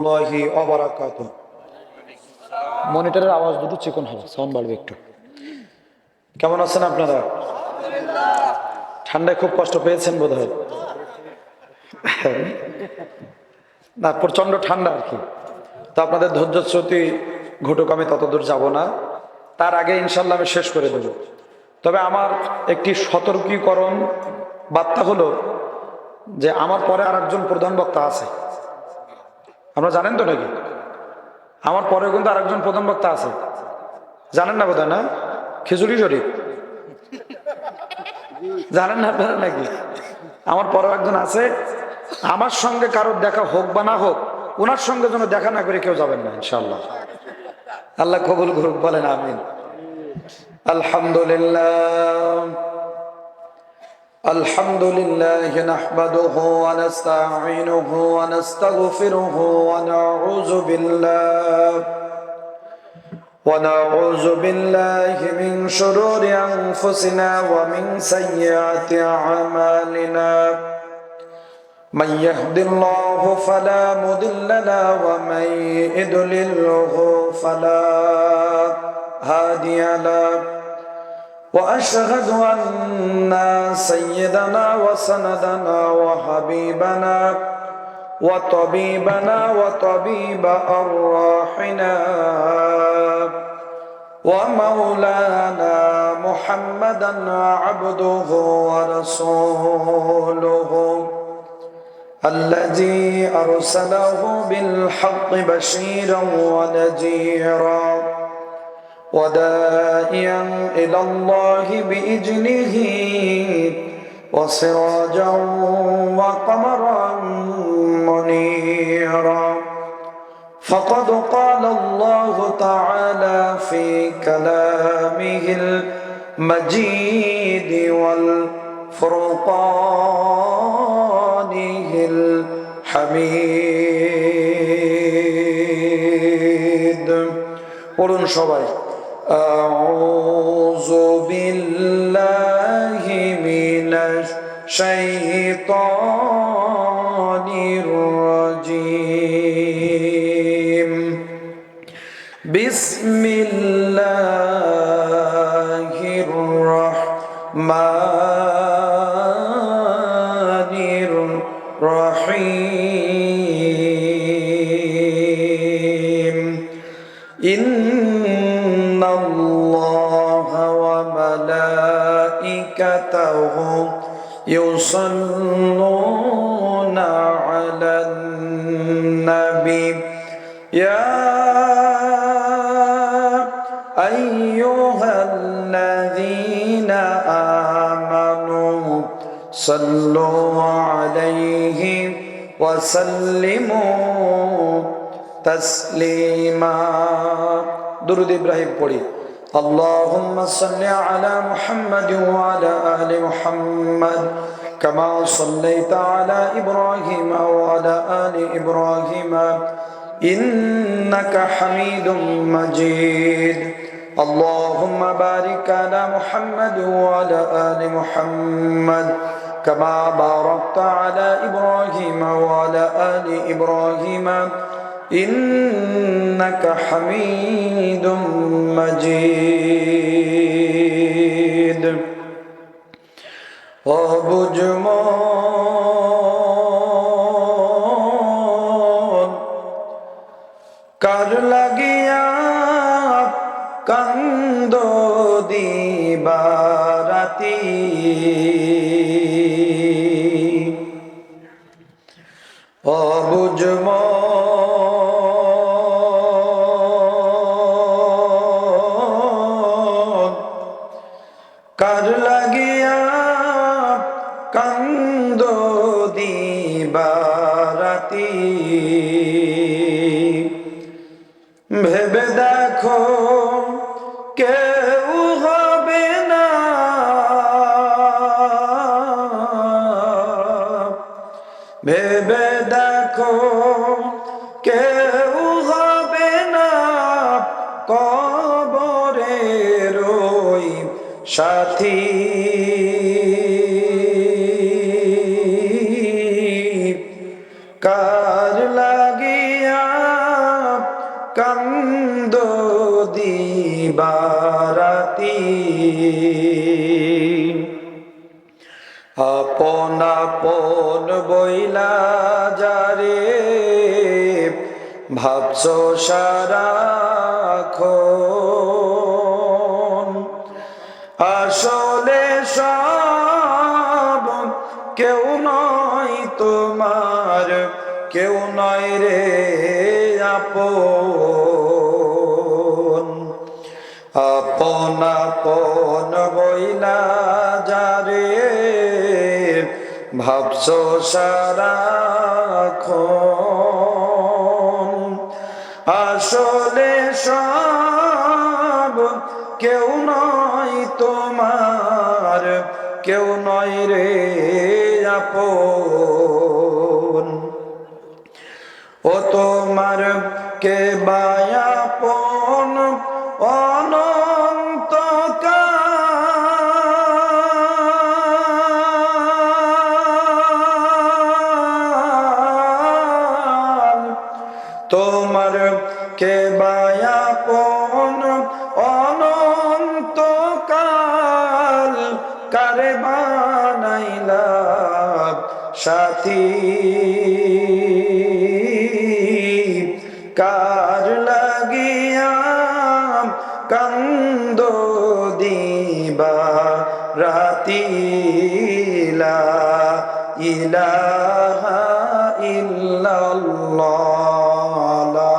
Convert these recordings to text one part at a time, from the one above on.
রহমতুল্লাহি ওয়া বারাকাতুহু। মনিটরের আওয়াজ দুটো চিকন হবে, সাউন্ড বাড়বে একটু। কেমন আছেন আপনারা? ঠান্ডায় খুব কষ্ট পেয়েছেন বোধহয়। না, প্রচন্ড ঠান্ডা আর কি। তো আপনাদের ধৈর্যচ্যুতি ঘটুক, আমি ততদূর যাব না। তার আগে ইনশাল্লাহ আমি শেষ করে দেব। তবে আমার একটি সতর্কীকরণ বার্তা হলো যে আমার পরে আর একজন প্রধান বক্তা আছে। আপনারা জানেন তো নাকি? আমার পরে কিন্তু আরেকজন প্রধান বক্তা আছে, জানেন না বোধহয়? না, খিচুড়ি শরীফ জানেন না আপনারা নাকি? আমার পরে একজন আছে। আমার সঙ্গে কারোর দেখা হোক বা না হোক, ওনার সঙ্গে যেন দেখা না করে কেউ যাবেন না ইনশাআল্লাহ। আল্লাহ কবুল করুক, বলেন আমিন। আলহামদুলিল্লাহ আলহামদুলিল্লাহ নাহমাদুহু ওয়া নাস্তাঈনুহু ওয়া নাস্তাগফিরুহু ওয়া নাউযু বিল্লাহ ونعوذ بالله من شرور أنفسنا ومن سيئات أعمالنا من يهد الله فلا مضل له ومن يضلله فلا هادي له وأشهد أن سيدنا وسندنا وحبيبنا وطبيبنا وطبيب أرواحنا ومولانا محمدا عبده ورسوله الذي أرسله بالحق بشيرا ونذيرا وداعيا إلى الله بإذنه وسراجا وقمرا منيرا فقد قال الله تعالى في كلامه المجيد والفرقانه الحميد قولوا সবাই أعوذ بالله من الشيطان الرجيم بسم الله الرحمن الرحيم إن الله وملائكته يصلون على النبي يا أيها الذين آمنوا صلوا عليه وسلموا تسليما درود إبراهيم পড়ি اللهم صل على محمد وعلى آل محمد كما صليت على إبراهيم وعلى آل إبراهيم إنك حميد مجيد اللهم بارك على محمد وعلى آل محمد كما باركت على إبراهيم وعلى آل إبراهيم إنك حميد مجيد وبجمون কার লাগিয়া কান্দো দিবারাতি অবুজমন কার লাগিয়া কান্দো দিবারাতি ভেবে দেখো কেউ হবে না ভেবে দেখো কেউ হবে না কবরের ওই সাথী কার লাগিয়া কান্দ দিবারাতি আপন আপন বইলা যারে ভাবছো সারাক্ষণ আসলে সব কেউ নয় তোমার কেউ নয় রে আপন আপন আপন বইলা যারে ভাবছো সারাক্ষণ আসলে সব কেউ নয় তোমার কেউ নয় রে আপন ও তোমার কে বায়াপন অনন্ত কাল তোমার কে বায়াপন অনন্ত কাল কারে বানাইলা সাথী কার লাগিয়া কান্দ দিবা রাতি লা ইলাহা ইল্লাল্লাহ লা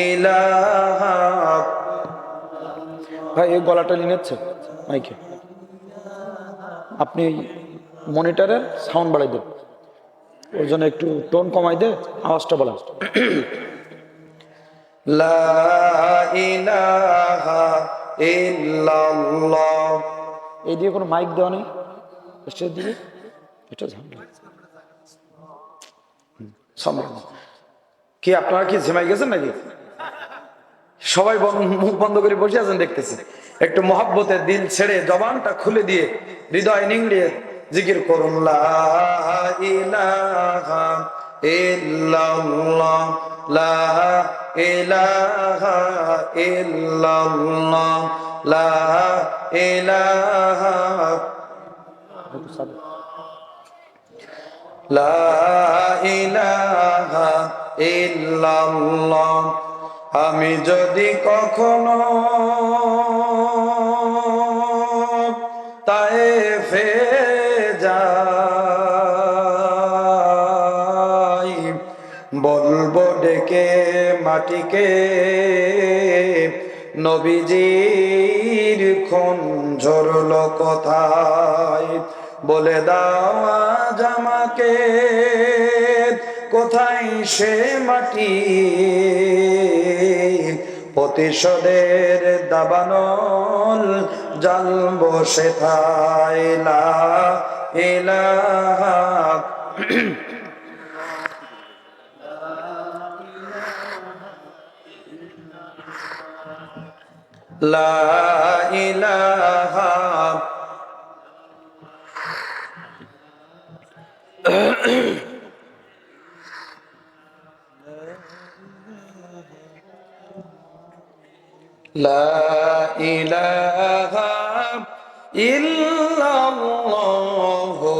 ইলাহা। ভাই এই গলাটা নিচ্ছে মাইকে আপনি মনিটরের সাউন্ড বাড়াই দেন ওর জন্য একটু টোন কমাই দে আওয়াজটা বলা লা ইলাহা ইল্লাল্লাহ এই দিয়ে কোনো মাইক দেওয়া নেই স্টেজ দিকে এটা ঝামেলা কি আপনারা কি ঝিমাই গেছেন নাকি সবাই মুখ বন্ধ করে বসে আছেন দেখতেছি একটু মহব্বতে দিল ছেড়ে জবানটা খুলে দিয়ে হৃদয় নিংড়িয়ে জিকির করুন লা ইলাহা ইল্লাল্লাহ লা ইলাহা ইল্লাল্লাহ লা ইলাহা লা ইলাহা ইল্লাল্লাহ। আমি যদি কখনো তায়েফে যাই বলবো ডেকে মাটিকে নবীজির খুন ঝরলো কোথায় বলে দাও আজ আমাকে কোথায় সে মাটি প্রতিশোধের দাবানল জ্বালবো সেথায় লা ইলাহা লা ইলাহা লা ইলাহা ইল্লাল্লাহু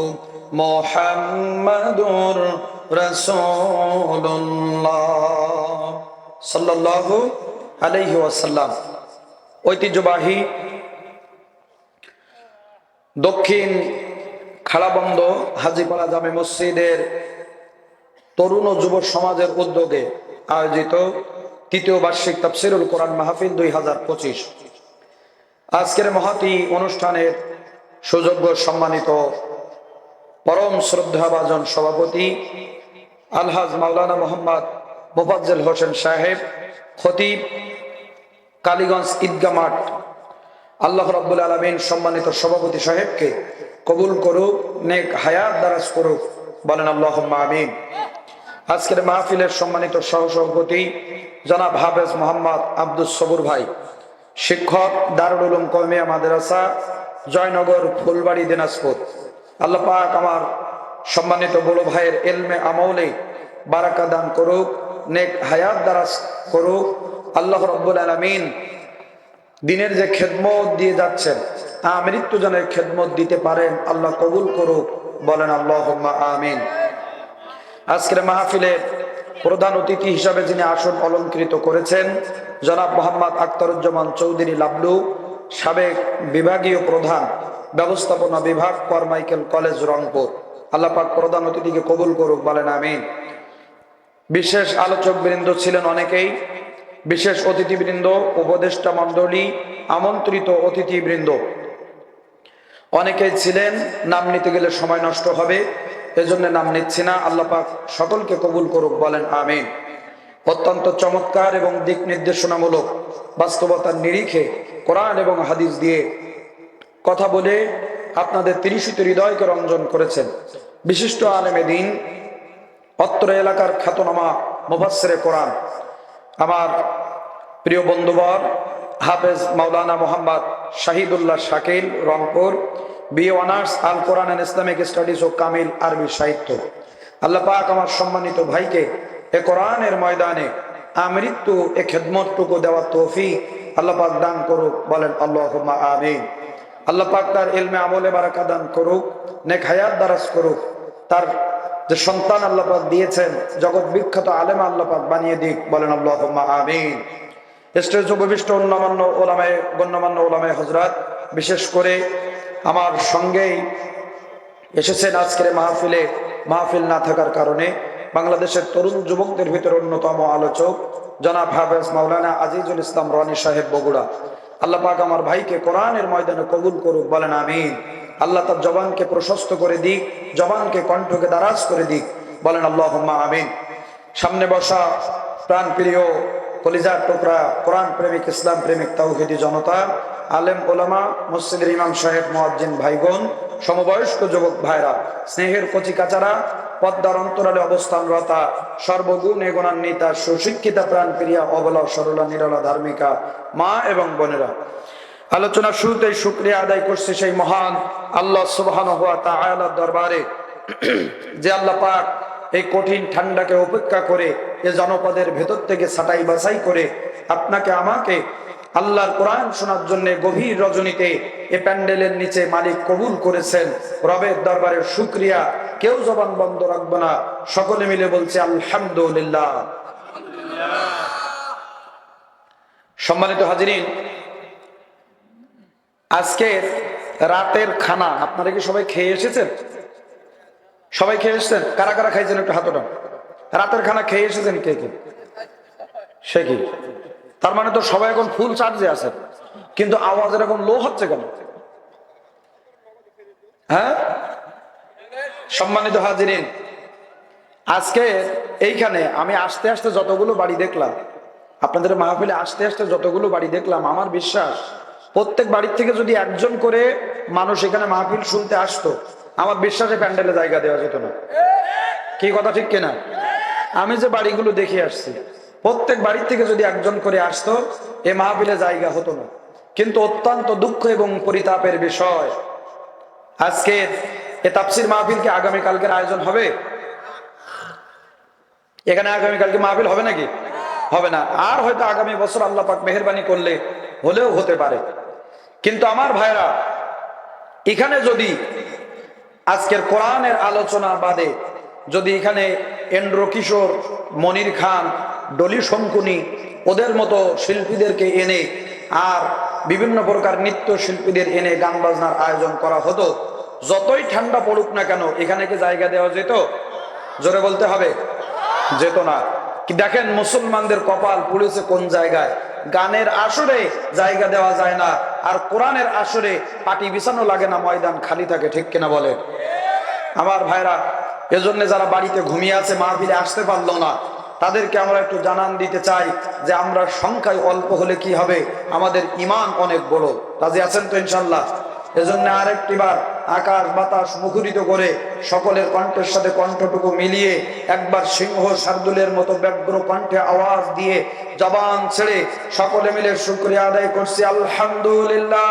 মুহাম্মাদুর রাসূলুল্লাহ সাল্লাল্লাহু আলাইহি ওয়াসাল্লাম। ঐতিহ্যবাহী দক্ষিণ খাড়াবন্দ হাজীপাড়া জামে মসজিদের তরুণ ও যুব সমাজের উদ্যোগে আয়োজিত তৃতীয় বার্ষিক তাফসীরুল কোরআন মাহফিল 2025 আজকের মহতী অনুষ্ঠানের সুযোগ্য সম্মানিত পরম শ্রদ্ধাভাজন সভাপতি আলহাজ মাওলানা মোহাম্মদ মোফাজ্জল হোসেন সাহেব খতিব কালীগঞ্জ ঈদগাহ মাঠ আল্লাহ রাব্বুল আলামিন সম্মানিত সভাপতি সাহেবকে কবুল করুক নেক হায়াত দারাজ করুক বলেন আল্লাহুম্মা আমিন। আজকের মাহফিলের সম্মানিত সহসভাপতি জনাব হাফেজ মোহাম্মদ আব্দুস সবুর ভাই শিক্ষক দারুল উলুম কওমিয়া মাদ্রাসা জয়নগর ফুলবাড়ি দিনাজপুর। আল্লাহ পাক আমার সম্মানিত বড় ভাইয়ের ইলমে আমলে বারাকা দান করুক নেক হায়াত দারাজ করুক। আল্লাহ রাব্বুল আলামিন দিনের যে খেদমত দিয়ে যাচ্ছেন আমৃত্যু যেন খেদমত দিতে পারেন, আল্লাহ কবুল করুক, বলেন আল্লাহুম্মা আমিন। আজকের মাহফিলের প্রধান অতিথি হিসাবে যিনি আসন অলঙ্কৃত করেছেন জনাব মোহাম্মদ আখতারুজ্জামান চৌধুরী লাবলু, সাবেক বিভাগীয় প্রধান, ব্যবস্থাপনা বিভাগ, কারমাইকেল কলেজ, রংপুর। আল্লাহ পাক প্রধান অতিথিকে কবুল করুক, বলেন আমিন। বিশেষ আলোচক বৃন্দ ছিলেন অনেকেই, বিশেষ অতিথিবৃন্দ, উপদেষ্টা মণ্ডলী, আমন্ত্রিত অতিথিবৃন্দ অনেকেই ছিলেন। নাম নিতে গেলে সময় নষ্ট হবে, এজন্য নাম নিচ্ছি না। আল্লাহ পাক সকলকে কবুল করুক, বলেন আমিন। অত্যন্ত চমৎকার এবং দিক নির্দেশনামূলক বাস্তবতার নিরিখে কোরআন এবং হাদিস দিয়ে কথা বলে আপনাদের তিরিশিত হৃদয়কে রঞ্জন করেছেন বিশিষ্ট আলেমে দ্বীন, অত্র এলাকার খ্যাতনামা মুফাসসিরে কোরআন, আমার প্রিয় বন্ধুবর হাফেজ মাওলানা Mohammad Shahidullah Shakil, Rangpur, BA honours Al Quran and Islamic studies ও কামিল আরবি সাহিত্য। আল্লাহ পাক আমার সম্মানিত ভাইকে এ কোরআনের ময়দানে আমৃত্যু এ খেদমতটুকু দেওয়ার তৌফিক আল্লাহ পাক দান করুক, বলেন আল্লাহুম্মা আমিন। আল্লাহ পাক তার ইলমে আমলে বারাকা দান করুক, নেক হায়াত দারাজ করুক। তার যে সন্তান আল্লাহ পাক দিয়েছেন জগৎ বিখ্যাত আলেম আল্লাহ পাক বানিয়ে দিক, বলেন আল্লাহুম্মা আমিন। স্টেজ উপবিষ্ট গণ্যমান্য ওলামায়ে হযরত, বিশেষ করে আমার সঙ্গেই এসেছেন আজকের মাহফিল না থাকার কারণে বাংলাদেশের তরুণ যুবকদের ভিতরে অন্যতম আলোচক জনাব হাফেজ মাওলানা আজিজুল ইসলাম রনি সাহেব, বগুড়া। আল্লাহ পাক আমার ভাইকে কোরআনের ময়দানে কবুল করুক, বলেন আমিন। আল্লাহ তার জবানকে প্রশস্ত করে দিক, জবানকে কণ্ঠকে দারাজ করে দিক, বলেন আল্লাহুম্মা আমিন। সামনে বসা প্রাণ প্রিয় কলিজার টুকরা কোরআন প্রেমিক, ইসলাম প্রেমিক, তাওহীদি জনতা, আলেম ওলামা, মসজিদের ইমাম সাহেব, মুয়াজ্জিন ভাইগণ, সমবয়স্ক যুবক ভাইরা, স্নেহের কচি কাচারা, পদ্মার অন্তরালে অবস্থানরতা, সর্বগুণে গুণান্বিতা, সুশিক্ষিতা, প্রাণ প্রিয়া, অবলা, সরলা, নিরলা, ধার্মিকা মা এবং বোনেরা, আলোচনার শুরুতেই শুকরিয়া আদায় করছি সেই মহান আল্লাহ সুবহানাহু ওয়া তাআলার দরবারে, যে আল্লাহ পাক এই কঠিন ঠান্ডাকে উপেক্ষা করে এ জনপদের ভেতর থেকে ছাঁটাই বাছাই করে আপনাকে আমাকে আল্লাহর কোরআন শোনার জন্য গভীর রজনীতে এ প্যান্ডেলের নিচে মালিক কবুল করেছেন। রবের দরবারে শুকরিয়া, কেউ জবান বন্ধ রাখবো না, সকলে মিলে বলছে আলহামদুলিল্লাহ। সম্মানিত হাজিরিন, আজকের রাতের খানা আপনারা কি সবাই খেয়ে এসেছেন? সবাই খেয়ে এসেছেন? কারা কারা খাইছেন একটু হাত ওঠান। রাতের খানা খেয়ে এসেছেন কে কে? সে কি? তার মানে তো সবাই এখন ফুল চার্জে আছে, কিন্তু আওয়াজ এরকম লো হচ্ছে কেন? হ্যাঁ, সম্মানিত হাজিরিন, আজকে এইখানে আমি আস্তে আস্তে যতগুলো বাড়ি দেখলাম, আপনাদের মাহফিলে আস্তে আস্তে যতগুলো বাড়ি দেখলাম, আমার বিশ্বাস প্রত্যেক বাড়ির থেকে যদি একজন করে মানুষ এখানে মাহফিল শুনতে আসতো, আমার বিশ্বাসে প্যান্ডেলে জায়গা দেওয়া যেত না। কি কথা ঠিক কিনা? আমি যে বাড়িগুলো দেখে আসছি, প্রত্যেক বাড়ির থেকে যদি একজন করে আসতো, এ মাহফিলে জায়গা হতো না। কিন্তু অত্যন্ত দুঃখ এবং পরিতাপের বিষয়, আজকে এ তাফসীর মাহফিলকে আগামীকালকের আয়োজন হবে? এখানে আগামীকালকে মাহফিল হবে নাকি? হবে না। আর হয়তো আগামী বছর আল্লাহ পাক মেহেরবানি করলে হলেও হতে পারে। কিন্তু আমার ভাইরা, এখানে যদি আজকের কোরআনের আলোচনা বাদে যদি এখানে এন্ড্র কিশোর, মনির খান, ডলি শঙ্কুনি, ওদের মতো শিল্পীদেরকে এনে আর বিভিন্ন প্রকার নৃত্য শিল্পীদের এনে গান বাজনার আয়োজন করা হতো, যতই ঠান্ডা পড়ুক না কেন এখানে কি জায়গা দেওয়া যেত? জোরে বলতে হবে, যেত না। কি দেখেন মুসলমানদের কপাল পুড়েছে কোন জায়গায়, গানের আসরে জায়গা দেওয়া যায় না, আর কোরআনের আসরে পাটি বিছানো লাগে না, ময়দান খালি থাকে। ঠিক কিনা বলে আমার ভাইরা? এজন্য যারা বাড়িতে ঘুমিয়ে আছে, মাহফিলে আসতে পারলো না, তাদেরকে আমরা একটু জানান দিতে চাই যে আমরা সংখ্যায় অল্প হলে কি হবে, আমাদের ঈমান অনেক বড়। রাজি আছেন তো ইনশাআল্লাহ? এজন্য আরেকটিবার আকাশ বাতাস মুখরিত করে সকলের কণ্ঠের সাথে কণ্ঠটুকু মিলিয়ে একবার সিংহ শার্দুলের মতো ব্যগ্র কণ্ঠে আওয়াজ দিয়ে জবান ছেড়ে সকলে মিলে শুকরিয়া আদায় করছি আলহামদুলিল্লাহ।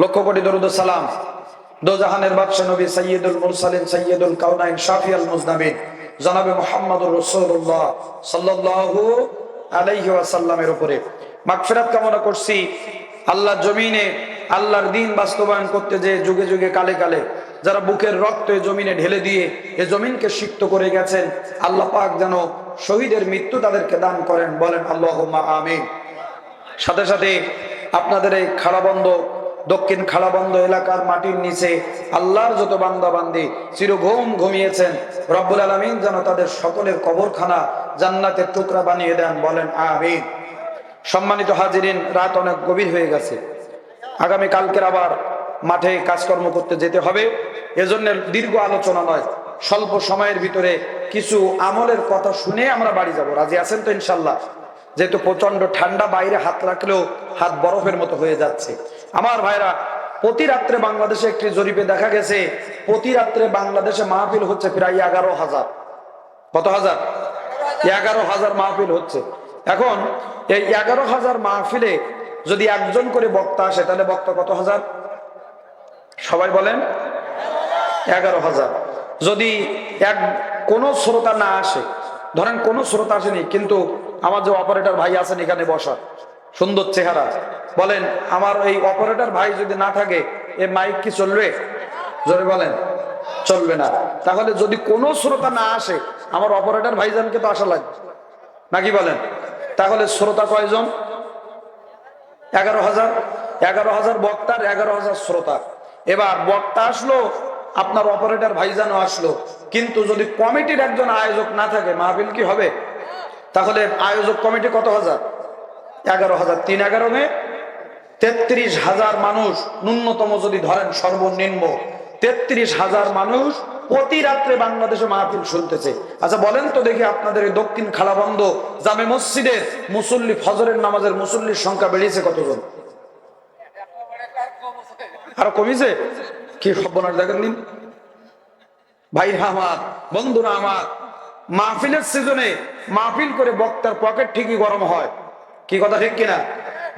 লক্ষ কোটি দরুদ ও সালাম দোজাহানের বাদশা নবী সাইয়্যিদুল মুরসালিন, সাইয়্যিদুল কাউনাইন, শাফিউল মুজনাবিন জনাবে মুহাম্মদুর রাসূলুল্লাহ সাল্লাল্লাহু আলাইহি ওয়াসাল্লামের উপরে মাগফিরাত কামনা করছি। আল্লাহর জমিনে আল্লাহর দ্বীন বাস্তবায়ন করতে যে যুগে যুগে কালে কালে যারা বুকের রক্ত এই জমিনে ঢেলে দিয়ে এই জমিনকে সিক্ত করে গেছেন, আল্লাহ পাক যেন শহীদের মৃত্যু তাদেরকে দান করেন, বলেন আল্লাহুম্মা আমিন। সাথে সাথে আপনাদের এই খাড়াবন্ধ দক্ষিণ খাড়াবন্ধ এলাকার মাটির নিচে আল্লাহর যত বান্দা বান্দি চিরঘুম ঘুমিয়েছেন, রব্বুল আলামিন যেন তাদের সকলের কবরখানা জান্নাতের টুকরা বানিয়ে দেন, বলেন আমিন। সম্মানিত হাজিরিন, রাত অনেক গভীর হয়ে গেছে, আগামী কালকের আবার মাঠে কাজকর্ম করতে যেতে হবে। এজন্য দীর্ঘ আলোচনা নয়, স্বল্প সময়ের ভিতরে কিছু আমলের কথা শুনে আমরা বাড়ি যাব। রাজি আছেন তো ইনশাল্লাহ? যেহেতু প্রচন্ড ঠান্ডা, বাইরে হাত রাখলেও হাত বরফের মতো হয়ে যাচ্ছে। আমার ভাইরা, প্রতি রাত্রে বাংলাদেশে একটি জরিপে দেখা গেছে প্রতি রাত্রে বাংলাদেশে মাহফিল হচ্ছে প্রায় 11,000। কত হাজার? 11,000 মাহফিল হচ্ছে। এখন এই 11,000 মাহফিলে যদি একজন করে বক্তা আসে তাহলে বক্তা কত হাজার? সবাই বলেন 11,000। যদি কোনো শ্রোতা না আসে, ধরেন কোনো শ্রোতা আসেনি, কিন্তু আমার যে অপারেটর ভাই আছেন এখানে বসা, সুন্দর চেহারা, বলেন আমার এই অপারেটর ভাই যদি না থাকে এ মাইক কি চলবে? জোরে বলেন, চলবে না। তাহলে যদি কোনো শ্রোতা না আসে, আমার অপারেটর ভাইজানকে তো আসা লাগবে নাকি বলেন? তাহলে শ্রোতা কয়জন? 11,000। 11,000 বক্তার 11,000 শ্রোতা। এবার বক্তা আসলো, আপনার অপারেটর ভাইজানও আসলো, কিন্তু যদি কমিটির একজন আয়োজক না থাকে মাহফিল কি হবে? তাহলে আয়োজক কমিটি কত হাজার? 11,000। 3 11 33,000 মানুষ ন্যূনতম যদি ধরেন, সর্বনিম্ন 33,000 মানুষ প্রতি রাত্রে বাংলাদেশে মাহফিল শুনতেছে। আচ্ছা বলেন তো দেখি, আপনাদের এই দক্ষিণ খালাবন্ধ জামে মসজিদের মুসল্লি, ফজরের নামাজের মুসল্লির সংখ্যা বেড়েছে কতজন? আরো কমিছে? কি সর্বনাশ দেখেন দিন ভাইরা আমার, বন্ধুরা আমার। মাহফিলের সিজনে মাহফিল করে বক্তার পকেট ঠিকই গরম হয়, কি কথা ঠিক কিনা?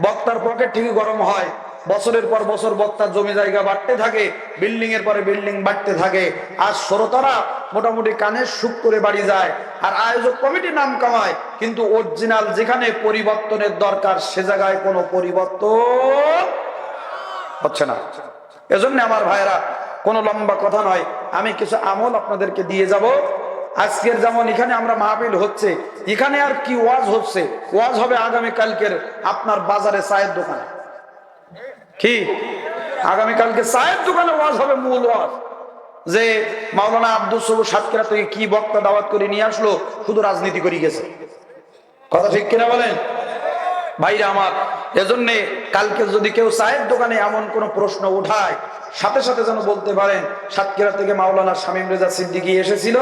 বক্তার পকেট ঠিকই গরম হয়। বছরের পর বছর বক্তার জমি জায়গা বাড়তে থাকে, বিল্ডিং এর পরে বিল্ডিং বাড়তে থাকে, আর শ্রোতারা মোটামুটি কানের সুখ করে বাড়ি যায়, আর আয়োজক কমিটি নাম কামায়, কিন্তু অরিজিনাল যেখানে পরিবর্তনের দরকার সে জায়গায় কোনো পরিবর্তন হচ্ছে না। এজন্য আমার ভাইরা, কোনো লম্বা কথা নয়, আমি কিছু আমল আপনাদেরকে দিয়ে যাব। আজকের যেমন এখানে আমরা মাহফিল হচ্ছে, এখানে আর কি ওয়াজ হচ্ছে? ওয়াজ হবে আগামী কালকের আপনার বাজারে চায়ের দোকানে। কি আগামী কালকে চায়ের দোকানে ওয়াজ হবে, মূল ওয়াজ। যে মাওলানা আব্দুল সবুর সাতক্ষীরা থেকে কি বক্তা দাওয়াত করে নিয়ে আসলো, শুধু রাজনীতি করে গেছে। কথা ঠিক কিনা বলেন ভাইরা আমার? এজন্য কালকে যদি কেউ চায়ের দোকানে এমন কোন প্রশ্ন উঠায়, সাথে সাথে যেন বলতে পারেন সাতক্ষীরা থেকে মাওলানা শামীম রেজা সিদ্দিকী এসেছিল,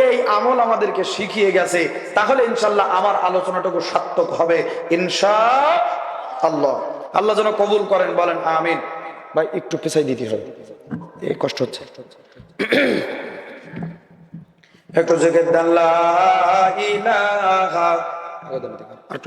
এই আমল আমাদেরকে শিখিয়ে গেছে। তাহলে ইনশাল্লাহ আমার আলোচনাটুকু সার্থক হবে ইনশাআল্লাহ। আল্লাহ যেন কবুল করেন, বলেন আমিন। ভাই একটু পেছাই দিতে হবে, এই কষ্ট হচ্ছে। একটু জেগে আল্লাহ ইলাহা, আর